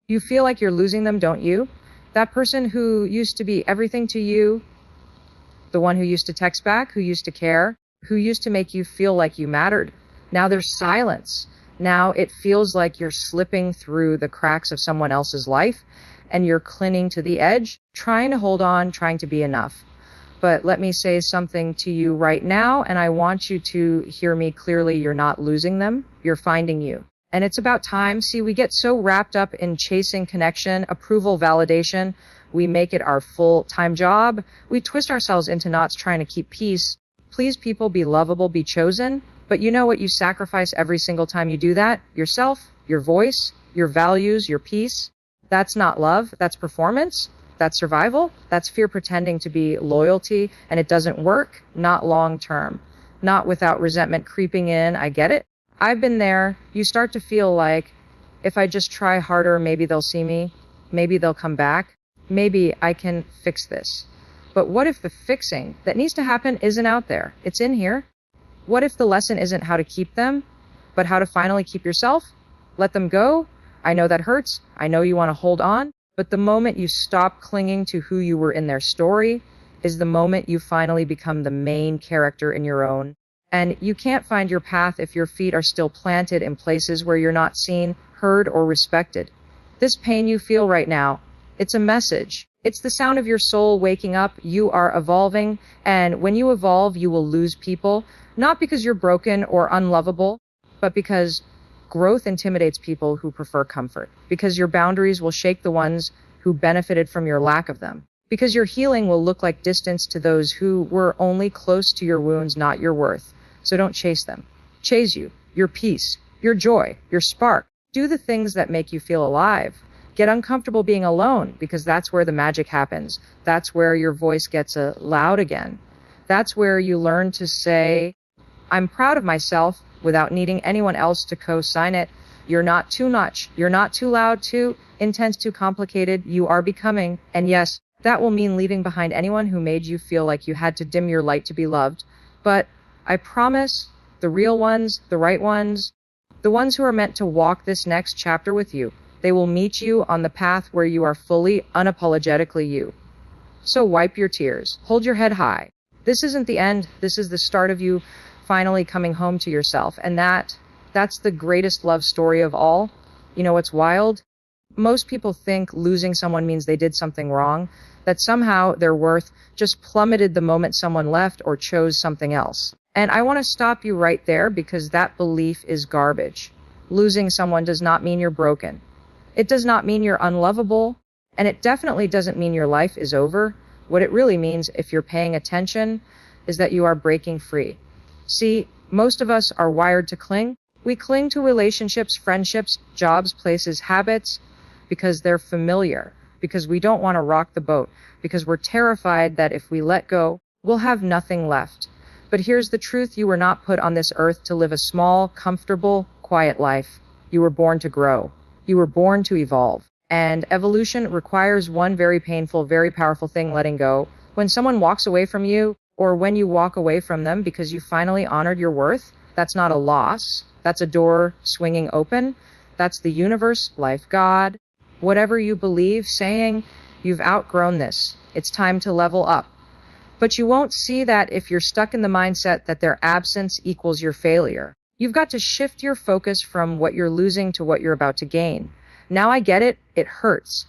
You feel like you're losing them, don't you? That person who used to be everything to you, the one who used to text back, who used to care, who used to make you feel like you mattered. Now there's silence. Now it feels like you're slipping through the cracks of someone else's life and you're clinging to the edge, trying to hold on, trying to be enough. But let me say something to you right now, and I want you to hear me clearly. You're not losing them. You're finding you. And it's about time. See, we get so wrapped up in chasing connection, approval, validation. We make it our full-time job. We twist ourselves into knots trying to keep peace. Please, people, be lovable, be chosen. But you know what you sacrifice every single time you do that? Yourself, your voice, your values, your peace. That's not love. That's performance. That's survival. That's fear pretending to be loyalty. And it doesn't work. Not long term. Not without resentment creeping in. I get it. I've been there. You start to feel like, if I just try harder, maybe they'll see me. Maybe they'll come back. Maybe I can fix this. But what if the fixing that needs to happen isn't out there? It's in here. What if the lesson isn't how to keep them, but how to finally keep yourself? Let them go. I know that hurts. I know you want to hold on. But the moment you stop clinging to who you were in their story is the moment you finally become the main character in your own. And you can't find your path if your feet are still planted in places where you're not seen, heard, or respected. This pain you feel right now, it's a message. It's the sound of your soul waking up. You are evolving. And when you evolve, you will lose people. Not because you're broken or unlovable, but because growth intimidates people who prefer comfort. Because your boundaries will shake the ones who benefited from your lack of them. Because your healing will look like distance to those who were only close to your wounds, not your worth. So don't chase them. Chase you, your peace, your joy, your spark. Do the things that make you feel alive. Get uncomfortable being alone, because that's where the magic happens. That's where your voice gets loud again. That's where you learn to say, I'm proud of myself, without needing anyone else to co-sign it. You're not too much. You're not too loud, too intense, too complicated. You are becoming. And yes, that will mean leaving behind anyone who made you feel like you had to dim your light to be loved. But I promise, the real ones, the right ones, the ones who are meant to walk this next chapter with you, they will meet you on the path where you are fully, unapologetically you. So wipe your tears. Hold your head high. This isn't the end. This is the start of you finally coming home to yourself. And that's the greatest love story of all. You know what's wild? Most people think losing someone means they did something wrong, that somehow their worth just plummeted the moment someone left or chose something else. And I want to stop you right there, because that belief is garbage. Losing someone does not mean you're broken. It does not mean you're unlovable. And it definitely doesn't mean your life is over. What it really means, if you're paying attention, is that you are breaking free. See, most of us are wired to cling. We cling to relationships, friendships, jobs, places, habits, because they're familiar, because we don't want to rock the boat, because we're terrified that if we let go, we'll have nothing left. But here's the truth. You were not put on this earth to live a small, comfortable, quiet life. You were born to grow. You were born to evolve. And evolution requires one very painful, very powerful thing: letting go. When someone walks away from you, or when you walk away from them because you finally honored your worth, that's not a loss. That's a door swinging open. That's the universe, life, God, whatever you believe, saying, you've outgrown this. It's time to level up. But you won't see that if you're stuck in the mindset that their absence equals your failure. You've got to shift your focus from what you're losing to what you're about to gain. Now I get it. It hurts.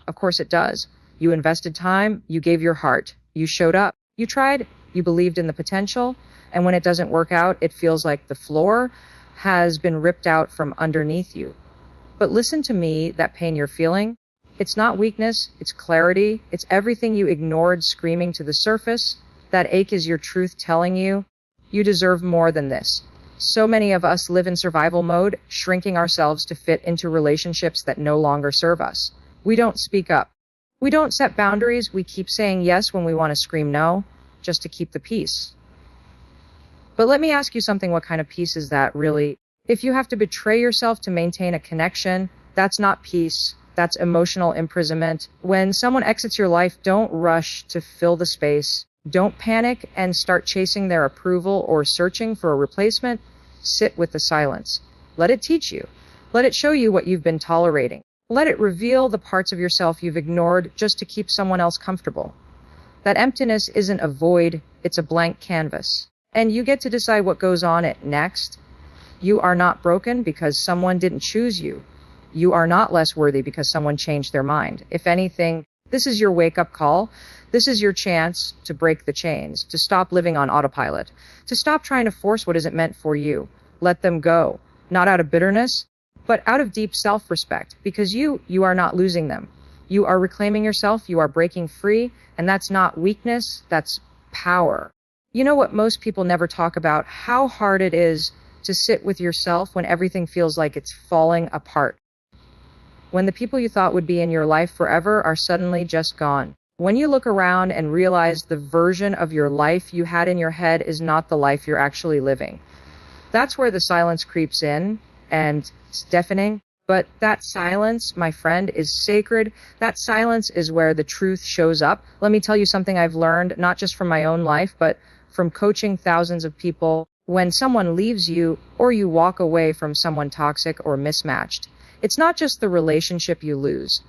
Of course it does. You invested time. You gave your heart. You showed up. You tried. You believed in the potential. And when it doesn't work out, it feels like the floor has been ripped out from underneath you. But listen to me, that pain you're feeling, it's not weakness, it's clarity. It's everything you ignored screaming to the surface. That ache is your truth telling you, you deserve more than this. So many of us live in survival mode, shrinking ourselves to fit into relationships that no longer serve us. We don't speak up. We don't set boundaries. We keep saying yes when we want to scream no, just to keep the peace. But let me ask you something. What kind of peace is that, really? If you have to betray yourself to maintain a connection, that's not peace. That's emotional imprisonment. When someone exits your life, don't rush to fill the space. Don't panic and start chasing their approval or searching for a replacement. Sit with the silence. Let it teach you. Let it show you what you've been tolerating. Let it reveal the parts of yourself you've ignored just to keep someone else comfortable. That emptiness isn't a void, it's a blank canvas. And you get to decide what goes on it next. You are not broken because someone didn't choose you. You are not less worthy because someone changed their mind. If anything, this is your wake-up call. This is your chance to break the chains, to stop living on autopilot, to stop trying to force what isn't meant for you. Let them go, not out of bitterness, but out of deep self-respect, because you are not losing them. You are reclaiming yourself, you are breaking free, and that's not weakness, that's power. You know what most people never talk about? How hard it is to sit with yourself when everything feels like it's falling apart. When the people you thought would be in your life forever are suddenly just gone. When you look around and realize the version of your life you had in your head is not the life you're actually living. That's where the silence creeps in, and it's deafening. But that silence, my friend, is sacred. That silence is where the truth shows up. Let me tell you something I've learned, not just from my own life, but from coaching thousands of people. When someone leaves you or you walk away from someone toxic or mismatched, it's not just the relationship you lose.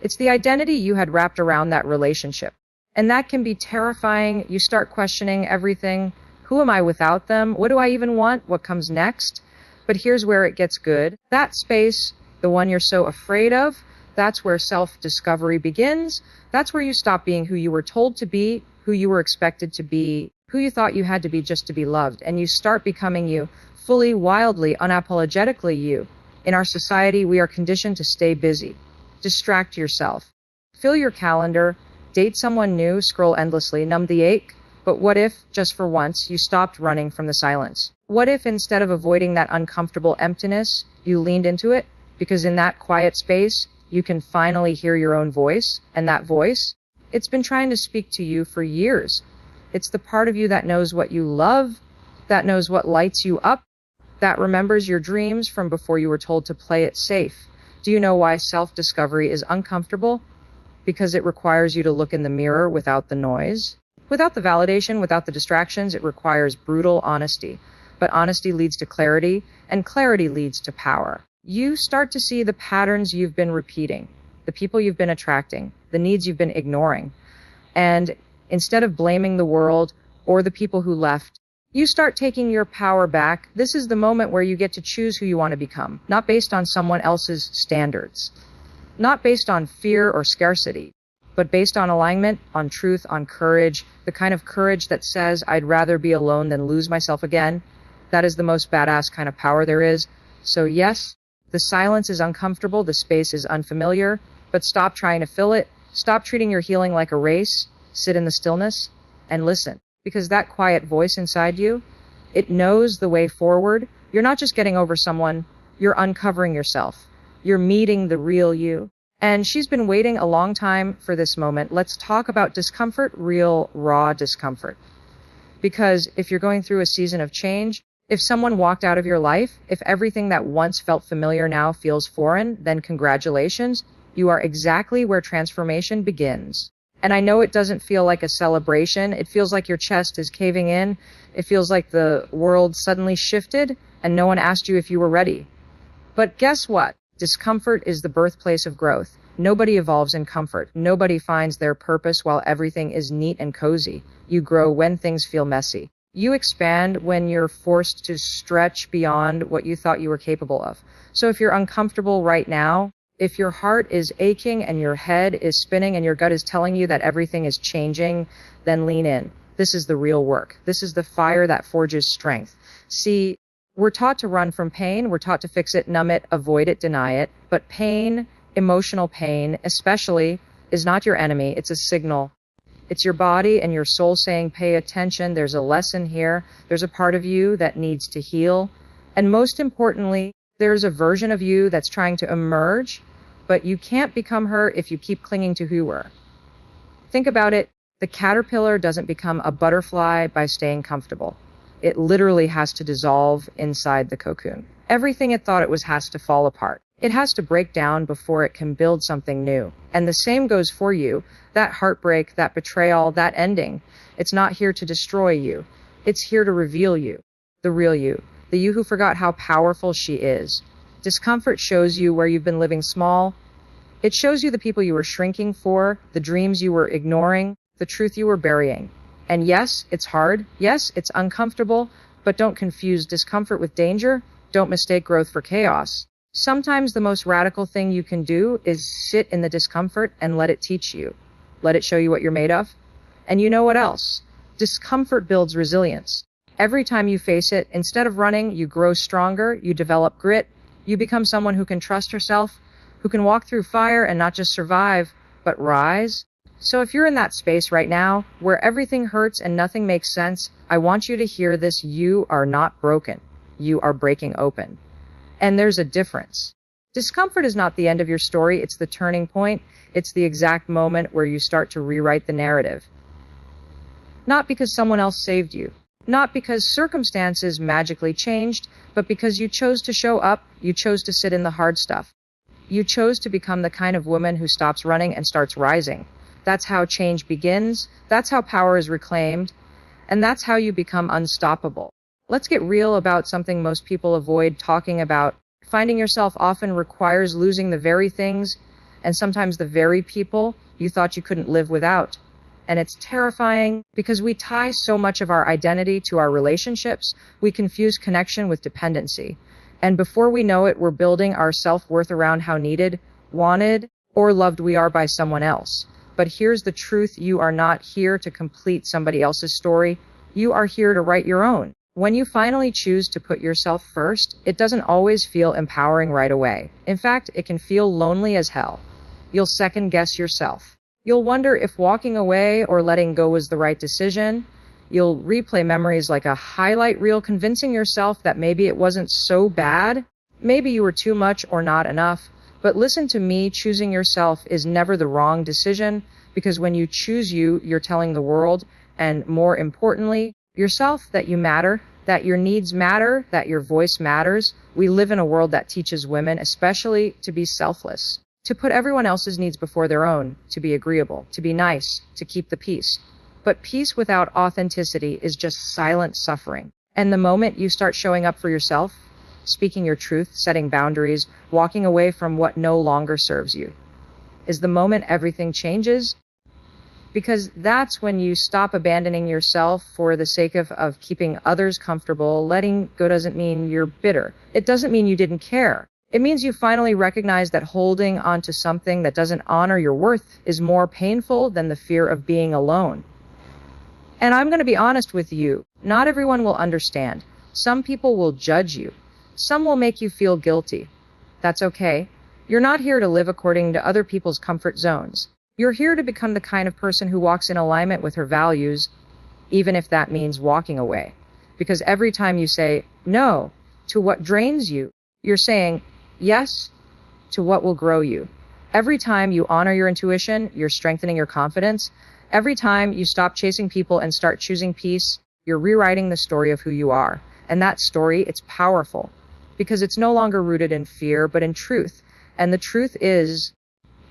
It's the identity you had wrapped around that relationship. And that can be terrifying. You start questioning everything. Who am I without them? What do I even want? What comes next? But here's where it gets good. That space, the one you're so afraid of, that's where self-discovery begins. That's where you stop being who you were told to be, who you were expected to be, who you thought you had to be just to be loved. And you start becoming you, fully, wildly, unapologetically you. In our society, we are conditioned to stay busy. Distract yourself. Fill your calendar. Date someone new. Scroll endlessly. Numb the ache. But what if, just for once, you stopped running from the silence? What if, instead of avoiding that uncomfortable emptiness, you leaned into it? Because in that quiet space, you can finally hear your own voice. And that voice, it's been trying to speak to you for years. It's the part of you that knows what you love, that knows what lights you up, that remembers your dreams from before you were told to play it safe. Do you know why self-discovery is uncomfortable? Because it requires you to look in the mirror without the noise. Without the validation, without the distractions, it requires brutal honesty. But honesty leads to clarity, and clarity leads to power. You start to see the patterns you've been repeating, the people you've been attracting, the needs you've been ignoring. And instead of blaming the world or the people who left, you start taking your power back. This is the moment where you get to choose who you want to become, not based on someone else's standards, not based on fear or scarcity, but based on alignment, on truth, on courage, the kind of courage that says, I'd rather be alone than lose myself again. That is the most badass kind of power there is. So yes, the silence is uncomfortable, the space is unfamiliar, but stop trying to fill it. Stop treating your healing like a race. Sit in the stillness and listen. Because that quiet voice inside you, it knows the way forward. You're not just getting over someone, you're uncovering yourself. You're meeting the real you. And she's been waiting a long time for this moment. Let's talk about discomfort, real, raw discomfort. Because if you're going through a season of change, if someone walked out of your life, if everything that once felt familiar now feels foreign, then congratulations, you are exactly where transformation begins. And I know it doesn't feel like a celebration. It feels like your chest is caving in. It feels like the world suddenly shifted and no one asked you if you were ready. But guess what? Discomfort is the birthplace of growth. Nobody evolves in comfort. Nobody finds their purpose while everything is neat and cozy. You grow when things feel messy. You expand when you're forced to stretch beyond what you thought you were capable of. So if you're uncomfortable right now, if your heart is aching and your head is spinning and your gut is telling you that everything is changing, then lean in. This is the real work. This is the fire that forges strength. See, we're taught to run from pain. We're taught to fix it, numb it, avoid it, deny it. But pain, emotional pain especially, is not your enemy. It's a signal. It's your body and your soul saying, pay attention. There's a lesson here. There's a part of you that needs to heal. And most importantly, there's a version of you that's trying to emerge, but you can't become her if you keep clinging to who you were. Think about it. The caterpillar doesn't become a butterfly by staying comfortable. It literally has to dissolve inside the cocoon. Everything it thought it was has to fall apart. It has to break down before it can build something new. And the same goes for you. That heartbreak, that betrayal, that ending, it's not here to destroy you. It's here to reveal you, the real you, the you who forgot how powerful she is. Discomfort shows you where you've been living small, It shows you the people you were shrinking for, the dreams you were ignoring, the truth you were burying. And yes, it's hard. Yes, it's uncomfortable, but don't confuse discomfort with danger. Don't mistake growth for chaos. Sometimes the most radical thing you can do is sit in the discomfort and let it teach you. Let it show you what you're made of. And you know what else? Discomfort builds resilience. Every time you face it, instead of running, you grow stronger, you develop grit, you become someone who can trust herself, who can walk through fire and not just survive, but rise. So if you're in that space right now, where everything hurts and nothing makes sense, I want you to hear this: you are not broken. You are breaking open. And there's a difference. Discomfort is not the end of your story, it's the turning point. It's the exact moment where you start to rewrite the narrative. Not because someone else saved you, not because circumstances magically changed, but because you chose to show up, you chose to sit in the hard stuff. You chose to become the kind of woman who stops running and starts rising. That's how change begins, that's how power is reclaimed, and that's how you become unstoppable. Let's get real about something most people avoid talking about. Finding yourself often requires losing the very things, and sometimes the very people, you thought you couldn't live without. And it's terrifying because we tie so much of our identity to our relationships, we confuse connection with dependency. And before we know it, we're building our self-worth around how needed, wanted, or loved we are by someone else. But here's the truth: you are not here to complete somebody else's story. You are here to write your own. When you finally choose to put yourself first, it doesn't always feel empowering right away. In fact, it can feel lonely as hell. You'll second guess yourself. You'll wonder if walking away or letting go was the right decision. You'll replay memories like a highlight reel, convincing yourself that maybe it wasn't so bad. Maybe you were too much or not enough. But listen to me, choosing yourself is never the wrong decision, because when you choose you, you're telling the world, and more importantly, yourself, that you matter, that your needs matter, that your voice matters. We live in a world that teaches women, especially, to be selfless, to put everyone else's needs before their own, to be agreeable, to be nice, to keep the peace. But peace without authenticity is just silent suffering. And the moment you start showing up for yourself, speaking your truth, setting boundaries, walking away from what no longer serves you, is the moment everything changes. Because that's when you stop abandoning yourself for the sake of keeping others comfortable. Letting go doesn't mean you're bitter. It doesn't mean you didn't care. It means you finally recognize that holding onto something that doesn't honor your worth is more painful than the fear of being alone. And I'm going to be honest with you, not everyone will understand. Some people will judge you. Some will make you feel guilty. That's okay. You're not here to live according to other people's comfort zones. You're here to become the kind of person who walks in alignment with her values, even if that means walking away. Because every time you say no to what drains you, you're saying yes to what will grow you. Every time you honor your intuition, you're strengthening your confidence. Every time you stop chasing people and start choosing peace, you're rewriting the story of who you are. And that story, it's powerful because it's no longer rooted in fear, but in truth. And the truth is,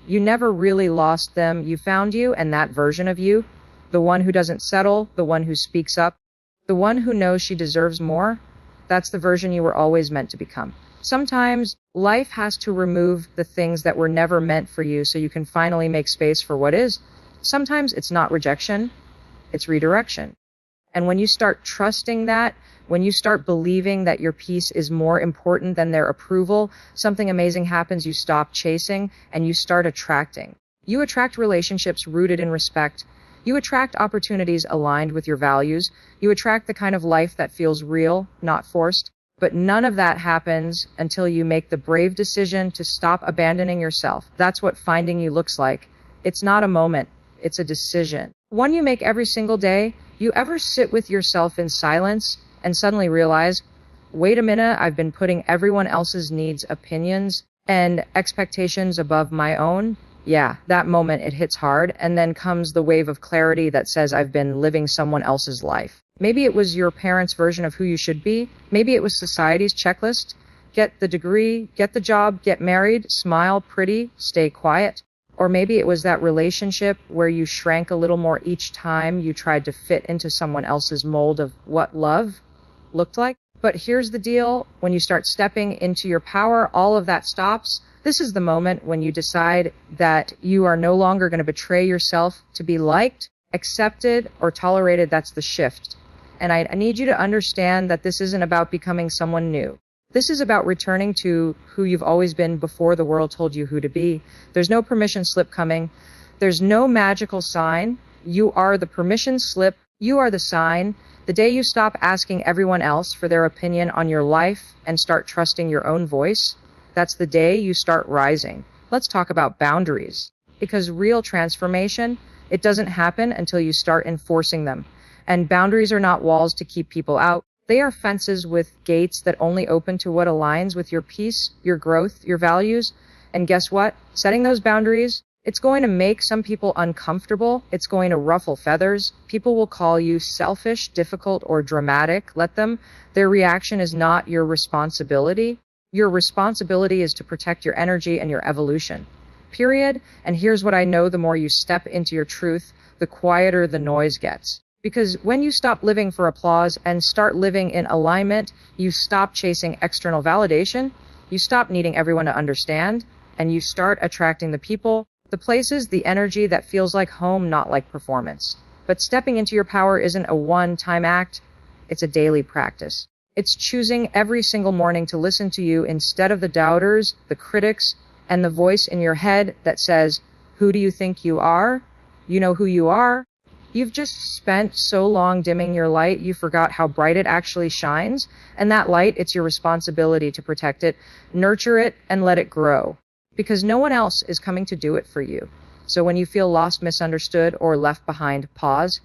you never really lost them. You found you, and that version of you, the one who doesn't settle, the one who speaks up, the one who knows she deserves more, that's the version you were always meant to become. Sometimes life has to remove the things that were never meant for you so you can finally make space for what is. Sometimes it's not rejection, it's redirection. And when you start trusting that, when you start believing that your peace is more important than their approval, something amazing happens. You stop chasing and you start attracting. You attract relationships rooted in respect. You attract opportunities aligned with your values. You attract the kind of life that feels real, not forced. But none of that happens until you make the brave decision to stop abandoning yourself. That's what finding you looks like. It's not a moment, it's a decision. One you make every single day. You ever sit with yourself in silence and suddenly realize, wait a minute, I've been putting everyone else's needs, opinions, and expectations above my own? Yeah, that moment it hits hard, and then comes the wave of clarity that says I've been living someone else's life. Maybe it was your parents' version of who you should be. Maybe it was society's checklist. Get the degree, get the job, get married, smile pretty, stay quiet. Or maybe it was that relationship where you shrank a little more each time you tried to fit into someone else's mold of what love looked like. But here's the deal. When you start stepping into your power, all of that stops. This is the moment when you decide that you are no longer going to betray yourself to be liked, accepted, or tolerated. That's the shift. And I need you to understand that this isn't about becoming someone new. This is about returning to who you've always been before the world told you who to be. There's no permission slip coming. There's no magical sign. You are the permission slip. You are the sign. The day you stop asking everyone else for their opinion on your life and start trusting your own voice, that's the day you start rising. Let's talk about boundaries. Because real transformation, it doesn't happen until you start enforcing them. And boundaries are not walls to keep people out. They are fences with gates that only open to what aligns with your peace, your growth, your values. And guess what? Setting those boundaries, it's going to make some people uncomfortable. It's going to ruffle feathers. People will call you selfish, difficult, or dramatic. Let them. Their reaction is not your responsibility. Your responsibility is to protect your energy and your evolution. Period. And here's what I know: the more you step into your truth, the quieter the noise gets. Because when you stop living for applause and start living in alignment, you stop chasing external validation, you stop needing everyone to understand, and you start attracting the people, the places, the energy that feels like home, not like performance. But stepping into your power isn't a one-time act, it's a daily practice. It's choosing every single morning to listen to you instead of the doubters, the critics, and the voice in your head that says, "Who do you think you are? You know who you are." You've just spent so long dimming your light, you forgot how bright it actually shines. And that light, it's your responsibility to protect it, nurture it, and let it grow. Because no one else is coming to do it for you. So when you feel lost, misunderstood, or left behind, pause,